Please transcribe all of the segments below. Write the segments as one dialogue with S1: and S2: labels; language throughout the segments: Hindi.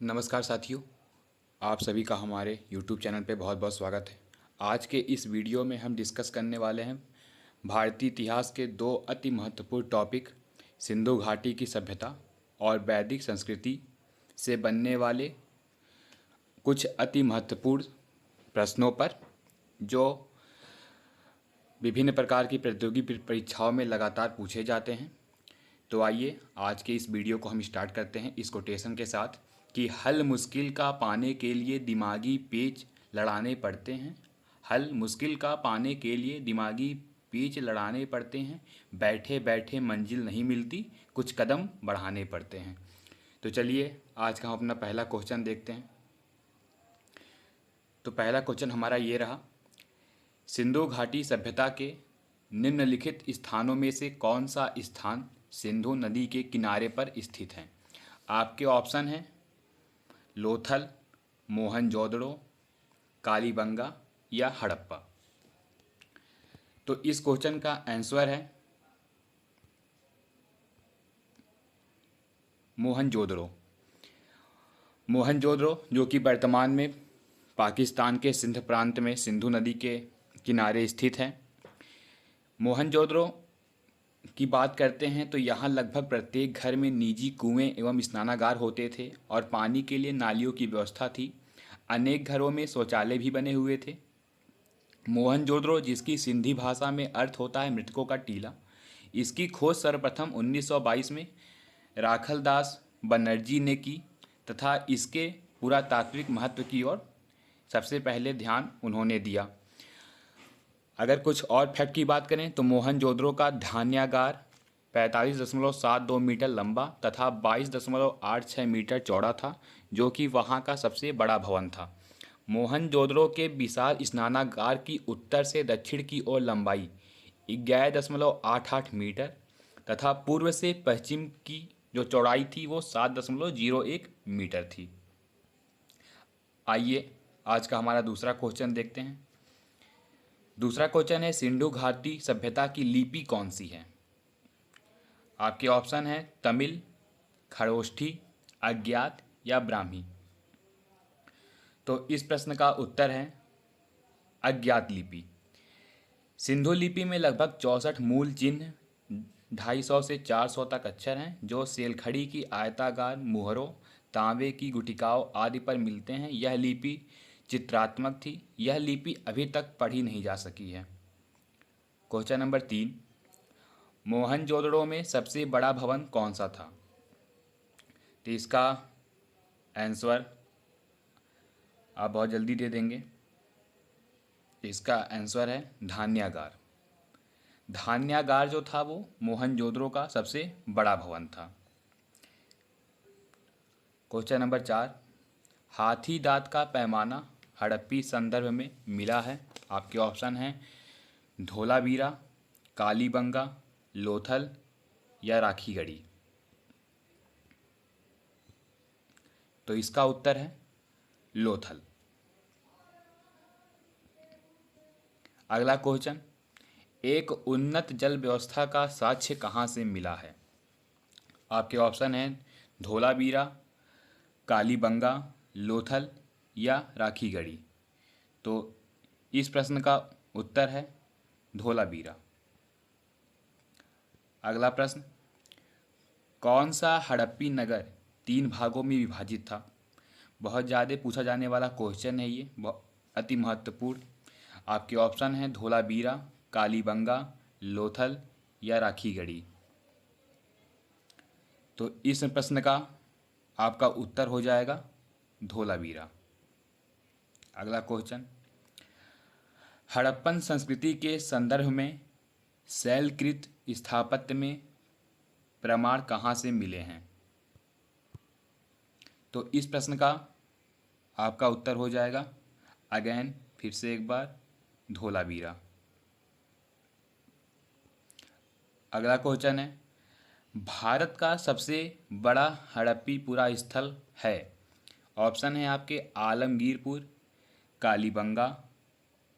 S1: नमस्कार साथियों, आप सभी का हमारे YouTube चैनल पे बहुत बहुत स्वागत है। आज के इस वीडियो में हम डिस्कस करने वाले हैं भारतीय इतिहास के दो अति महत्वपूर्ण टॉपिक, सिंधु घाटी की सभ्यता और वैदिक संस्कृति से बनने वाले कुछ अति महत्वपूर्ण प्रश्नों पर, जो विभिन्न प्रकार की प्रतियोगी परीक्षाओं में लगातार पूछे जाते हैं। तो आइए आज के इस वीडियो को हम स्टार्ट करते हैं इस कोटेशन के साथ कि हल मुश्किल का पाने के लिए दिमागी पेच लड़ाने पड़ते हैं। हल मुश्किल का पाने के लिए दिमागी पेच लड़ाने पड़ते हैं। बैठे बैठे मंजिल नहीं मिलती, कुछ कदम बढ़ाने पड़ते हैं। तो चलिए आज का हम अपना पहला क्वेश्चन देखते हैं। तो पहला क्वेश्चन हमारा ये रहा, सिंधु घाटी सभ्यता के निम्नलिखित स्थानों में से कौन सा स्थान सिंधु नदी के किनारे पर स्थित है। आपके ऑप्शन हैं लोथल, मोहनजोदड़ो, कालीबंगा या हड़प्पा। तो इस क्वेश्चन का आंसर है मोहनजोदड़ो। मोहनजोदड़ो जो कि वर्तमान में पाकिस्तान के सिंध प्रांत में सिंधु नदी के किनारे स्थित है। मोहनजोदड़ो की बात करते हैं तो यहाँ लगभग प्रत्येक घर में निजी कुएं एवं स्नानागार होते थे और पानी के लिए नालियों की व्यवस्था थी। अनेक घरों में शौचालय भी बने हुए थे। मोहनजोदड़ो, जिसकी सिंधी भाषा में अर्थ होता है मृतकों का टीला, इसकी खोज सर्वप्रथम 1922 में राखलदास बनर्जी ने की तथा इसके पुरातात्विक महत्व की ओर सबसे पहले ध्यान उन्होंने दिया। अगर कुछ और फैक्ट की बात करें तो मोहनजोदड़ो का धान्यागार 45.72 मीटर लंबा तथा 22.86 मीटर चौड़ा था, जो कि वहाँ का सबसे बड़ा भवन था। मोहनजोदड़ो के विशाल स्नानागार की उत्तर से दक्षिण की ओर लंबाई 11.88 मीटर तथा पूर्व से पश्चिम की जो चौड़ाई थी वो 7.01 मीटर थी। आइए आज का हमारा दूसरा क्वेश्चन देखते हैं। दूसरा क्वेश्चन है, सिंधु घाटी सभ्यता की लिपि कौन सी है। आपके ऑप्शन है तमिल, खरोष्ठी, अज्ञात या ब्राह्मी। तो इस प्रश्न का उत्तर है अज्ञात लिपि। सिंधु लिपि में लगभग 64 मूल चिन्ह 250 से 400 तक अक्षर हैं, जो सेलखड़ी की आयताकार मुहरों, तांबे की गुटिकाओं आदि पर मिलते हैं। यह लिपि चित्रात्मक थी। यह लिपि अभी तक पढ़ी नहीं जा सकी है। क्वेश्चन नंबर 3, मोहनजोदड़ो में सबसे बड़ा भवन कौन सा था। तो इसका आंसर आप बहुत जल्दी दे देंगे। इसका आंसर है धान्यागार। धान्यागार जो था वो मोहनजोदड़ो का सबसे बड़ा भवन था। क्वेश्चन नंबर 4, हाथी दांत का पैमाना हड़प्पी संदर्भ में मिला है। आपके ऑप्शन हैं धोलावीरा, कालीबंगा, लोथल या राखीगढ़ी। तो इसका उत्तर है लोथल। अगला क्वेश्चन, एक उन्नत जल व्यवस्था का साक्ष्य कहाँ से मिला है। आपके ऑप्शन हैं धोलावीरा, कालीबंगा, लोथल या राखीगढ़ी। तो इस प्रश्न का उत्तर है धोलावीरा। अगला प्रश्न, कौन सा हड़प्पी नगर 3 भागों में विभाजित था। बहुत ज़्यादा पूछा जाने वाला क्वेश्चन है ये, अति महत्वपूर्ण। आपके ऑप्शन हैं धोलावीरा, कालीबंगा, लोथल या राखीगढ़ी। तो इस प्रश्न का आपका उत्तर हो जाएगा धोलावीरा। अगला क्वेश्चन, हड़प्पन संस्कृति के संदर्भ में शैलकृत स्थापत्य में प्रमाण कहाँ से मिले हैं। तो इस प्रश्न का आपका उत्तर हो जाएगा अगेन फिर से एक बार धोलावीरा। अगला क्वेश्चन है, भारत का सबसे बड़ा हड़प्पी पुरा स्थल है। ऑप्शन है आपके आलमगीरपुर, कालीबंगा,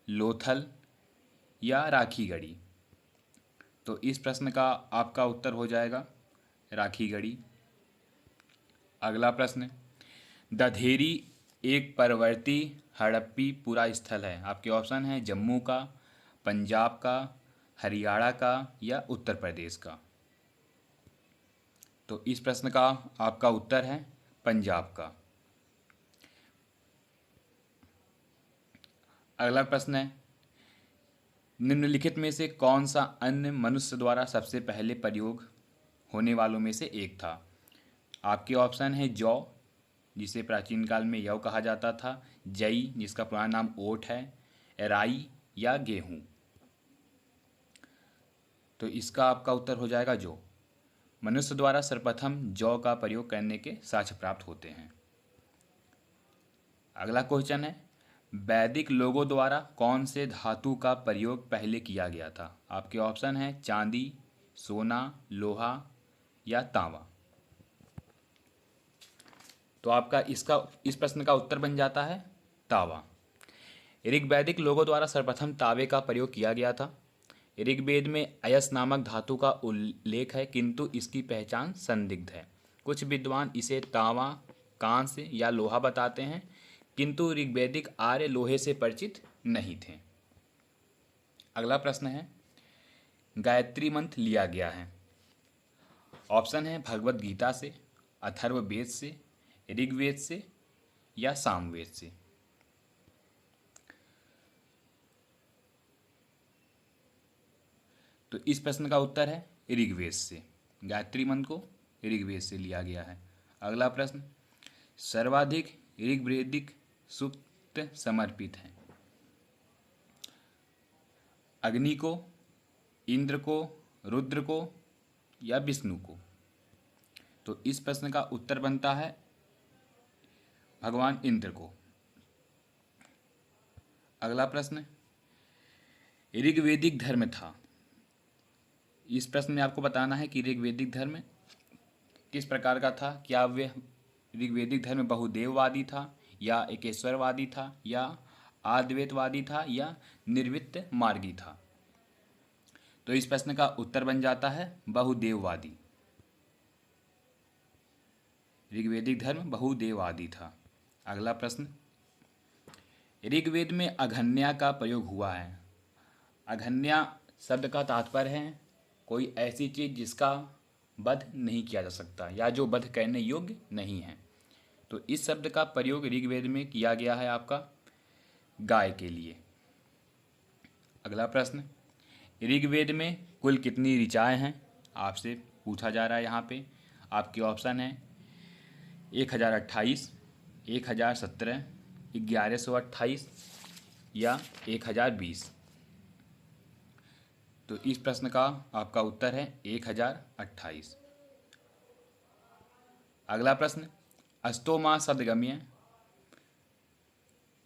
S1: लोथल या राखीगढ़ी। तो इस प्रश्न का आपका उत्तर हो जाएगा राखीगढ़ी। अगला प्रश्न, दधेरी एक परवर्ती हड़प्पी पुरा स्थल है। आपके ऑप्शन है जम्मू का, पंजाब का, हरियाणा का या उत्तर प्रदेश का। तो इस प्रश्न का आपका उत्तर है पंजाब का। अगला प्रश्न है, निम्नलिखित में से कौन सा अन्न मनुष्य द्वारा सबसे पहले प्रयोग होने वालों में से एक था। आपके ऑप्शन है जौ, जिसे प्राचीन काल में यव कहा जाता था, जई जिसका पुराना नाम ओट है, राई या गेहूं। तो इसका आपका उत्तर हो जाएगा जौ। मनुष्य द्वारा सर्वप्रथम जौ का प्रयोग करने के साक्ष्य प्राप्त होते हैं। अगला क्वेश्चन है, वैदिक लोगों द्वारा कौन से धातु का प्रयोग पहले किया गया था। आपके ऑप्शन है चांदी, सोना, लोहा या तांबा। तो आपका इस प्रश्न का उत्तर बन जाता है तांबा। ऋग्वैदिक लोगों द्वारा सर्वप्रथम तांबे का प्रयोग किया गया था। ऋग्वेद में अयस नामक धातु का उल्लेख है, किंतु इसकी पहचान संदिग्ध है। कुछ विद्वान इसे तांबा, कांस्य या लोहा बताते हैं, किंतु ऋग्वैदिक आर्य लोहे से परिचित नहीं थे। अगला प्रश्न है, गायत्री मंत्र लिया गया है। ऑप्शन है भगवत गीता से, अथर्ववेद से, ऋग्वेद से या सामवेद से। तो इस प्रश्न का उत्तर है ऋग्वेद से। गायत्री मंत्र को ऋग्वेद से लिया गया है। अगला प्रश्न, सर्वाधिक ऋग्वेदिक सूक्त समर्पित है। अग्नि को, इंद्र को, रुद्र को या विष्णु को। तो इस प्रश्न का उत्तर बनता है भगवान इंद्र को। अगला प्रश्न, ऋग्वेदिक धर्म था। इस प्रश्न में आपको बताना है कि ऋग्वेदिक धर्म किस प्रकार का था। क्या वह ऋग्वेदिक धर्म बहुदेववादी था या एकेश्वरवादी था या अद्वैतवादी था या निर्वित्त मार्गी था। तो इस प्रश्न का उत्तर बन जाता है बहुदेववादी। ऋग्वेदिक धर्म बहुदेववादी था। अगला प्रश्न, ऋग्वेद में अघन्या का प्रयोग हुआ है। अघन्या शब्द का तात्पर्य है कोई ऐसी चीज जिसका वध नहीं किया जा सकता या जो वध करने योग्य नहीं है। तो इस शब्द का प्रयोग ऋग्वेद में किया गया है आपका गाय के लिए। अगला प्रश्न, ऋग्वेद में कुल कितनी ऋचाएँ हैं आपसे पूछा जा रहा है। यहाँ पे आपके ऑप्शन है 1028, 1017, 1128 या 1020। तो इस प्रश्न का आपका उत्तर है 1028। अगला प्रश्न, अष्टोमा सदगम्य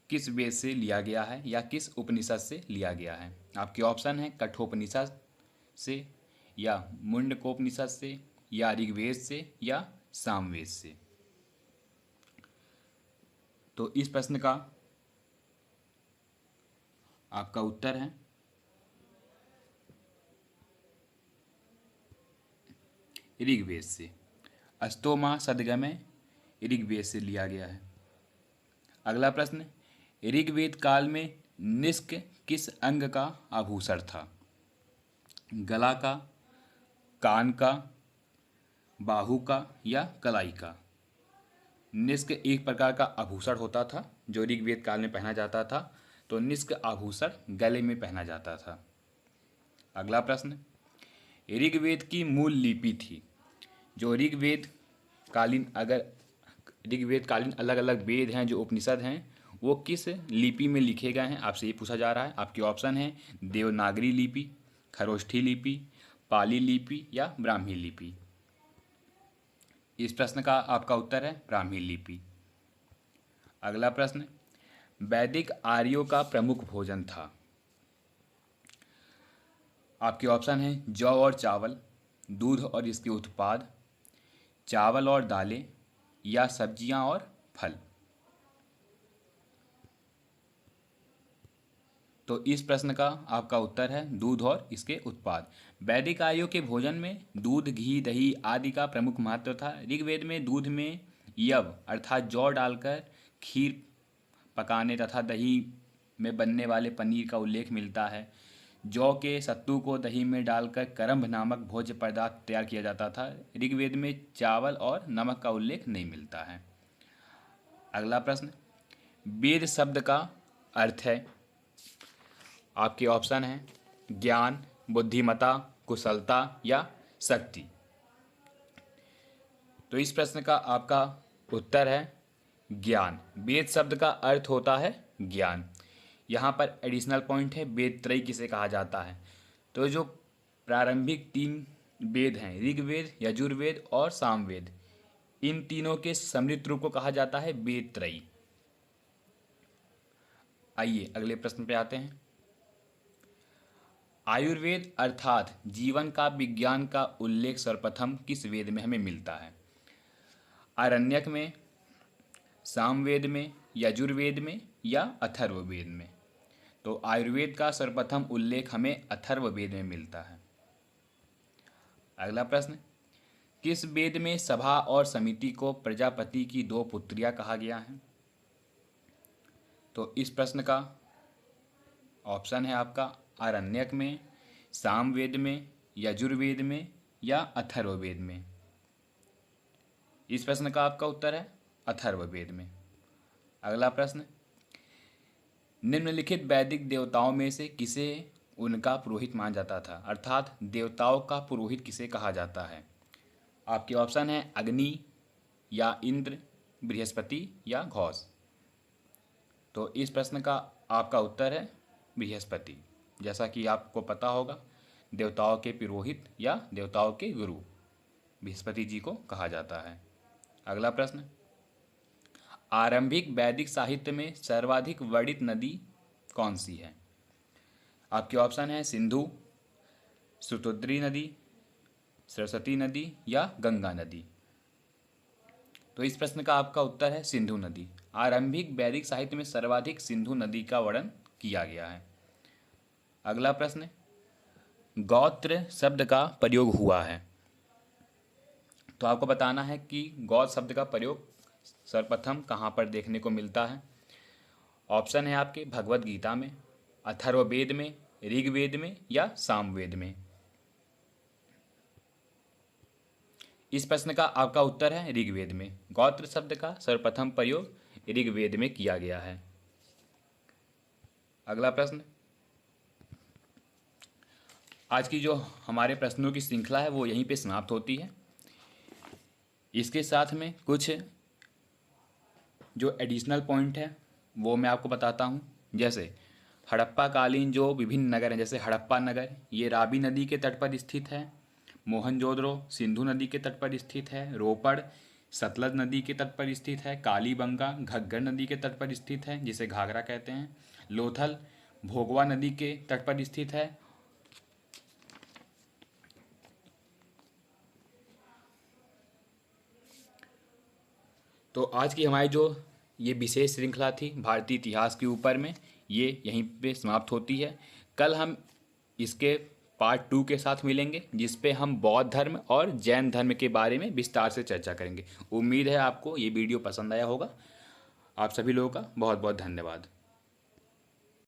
S1: किस वेद से लिया गया है या किस उपनिषद से लिया गया है। आपके ऑप्शन है कठोपनिषद से या मुंडकोपनिषद से या ऋग्वेद से या सामवेद से। तो इस प्रश्न का आपका उत्तर है ऋग्वेद से। अष्टोमा सदगमय ऋग्वेद से लिया गया है। अगला प्रश्न, ऋग्वेद काल में निष्क किस अंग का आभूषण था। गला का, कान का, बाहु का या कलाई का। निष्क एक प्रकार का आभूषण होता था जो ऋग्वेद काल में पहना जाता था। तो निष्क आभूषण गले में पहना जाता था। अगला प्रश्न, ऋग्वेद की मूल लिपि थी। जो ऋग्वेद कालीन अलग अलग वेद हैं, जो उपनिषद हैं, वो किस लिपि में लिखे गए हैं आपसे ये पूछा जा रहा है। आपके ऑप्शन है देवनागरी लिपि, खरोष्ठी लिपि, पाली लिपि या ब्राह्मी लिपि। इस प्रश्न का आपका उत्तर है ब्राह्मी लिपि। अगला प्रश्न, वैदिक आर्यों का प्रमुख भोजन था। आपके ऑप्शन है जौ और चावल, दूध और इसके उत्पाद, चावल और दालें या सब्जियां और फल। तो इस प्रश्न का आपका उत्तर है दूध और इसके उत्पाद। वैदिक आर्यों के भोजन में दूध, घी, दही आदि का प्रमुख महत्व था। ऋग्वेद में दूध में यव अर्थात जौ डालकर खीर पकाने तथा दही में बनने वाले पनीर का उल्लेख मिलता है। जौ के सत्तू को दही में डालकर करम्भ नामक भोज्य पदार्थ तैयार किया जाता था। ऋग्वेद में चावल और नमक का उल्लेख नहीं मिलता है। अगला प्रश्न, वेद शब्द का अर्थ है। आपके ऑप्शन है ज्ञान, बुद्धिमता, कुशलता या शक्ति। तो इस प्रश्न का आपका उत्तर है ज्ञान। वेद शब्द का अर्थ होता है ज्ञान। यहाँ पर एडिशनल पॉइंट है, वेद त्रयी किसे कहा जाता है। तो जो प्रारंभिक 3 वेद हैं, ऋग्वेद, यजुर्वेद और सामवेद, इन तीनों के सम्मिलित रूप को कहा जाता है वेद त्रयी। आइए अगले प्रश्न पे आते हैं। आयुर्वेद अर्थात जीवन का विज्ञान का उल्लेख सर्वप्रथम किस वेद में हमें मिलता है? आरण्यक में, सामवेद में, यजुर्वेद में या अथर्ववेद में? तो आयुर्वेद का सर्वप्रथम उल्लेख हमें अथर्ववेद में मिलता है। अगला प्रश्न, किस वेद में सभा और समिति को प्रजापति की 2 पुत्रियां कहा गया है? तो इस प्रश्न का ऑप्शन है आपका आरण्यक में, सामवेद में, यजुर्वेद में या अथर्ववेद में। इस प्रश्न का आपका उत्तर है अथर्ववेद में। अगला प्रश्न, निम्नलिखित वैदिक देवताओं में से किसे उनका पुरोहित माना जाता था? अर्थात देवताओं का पुरोहित किसे कहा जाता है? आपके ऑप्शन है अग्नि या इंद्र, बृहस्पति या घोष। तो इस प्रश्न का आपका उत्तर है बृहस्पति। जैसा कि आपको पता होगा, देवताओं के पुरोहित या देवताओं के गुरु बृहस्पति जी को कहा जाता है। अगला प्रश्न, आरंभिक वैदिक साहित्य में सर्वाधिक वर्णित नदी कौन सी है? आपके ऑप्शन है सिंधु, सुतुद्री नदी, सरस्वती नदी या गंगा नदी। तो इस प्रश्न का आपका उत्तर है सिंधु नदी। आरंभिक वैदिक साहित्य में सर्वाधिक सिंधु नदी का वर्णन किया गया है। अगला प्रश्न, गोत्र शब्द का प्रयोग हुआ है। तो आपको बताना है कि गोत्र शब्द का प्रयोग सर्वप्रथम कहाँ पर देखने को मिलता है। ऑप्शन है आपके भगवत गीता में, अथर्ववेद में, ऋग्वेद में या सामवेद में। इस प्रश्न का आपका उत्तर है ऋग्वेद में। गोत्र शब्द का सर्वप्रथम प्रयोग ऋग्वेद में किया गया है। अगला प्रश्न, आज की जो हमारे प्रश्नों की श्रृंखला है वो यहीं पे समाप्त होती है। इसके साथ में कुछ जो एडिशनल पॉइंट है वो मैं आपको बताता हूँ। जैसे हड़प्पा कालीन जो विभिन्न नगर हैं, जैसे हड़प्पा नगर ये रावी नदी के तट पर स्थित है, मोहनजोदड़ो सिंधु नदी के तट पर स्थित है, रोपड़ सतलज नदी के तट पर स्थित है, कालीबंगा घग्गर नदी के तट पर स्थित है जिसे घाघरा कहते हैं, लोथल भोगवा नदी के तट पर स्थित है। तो आज की हमारी जो ये विशेष श्रृंखला थी भारतीय इतिहास के ऊपर में, ये यहीं पे समाप्त होती है। कल हम इसके पार्ट 2 के साथ मिलेंगे जिस पे हम बौद्ध धर्म और जैन धर्म के बारे में विस्तार से चर्चा करेंगे। उम्मीद है आपको ये वीडियो पसंद आया होगा। आप सभी लोगों का बहुत बहुत धन्यवाद।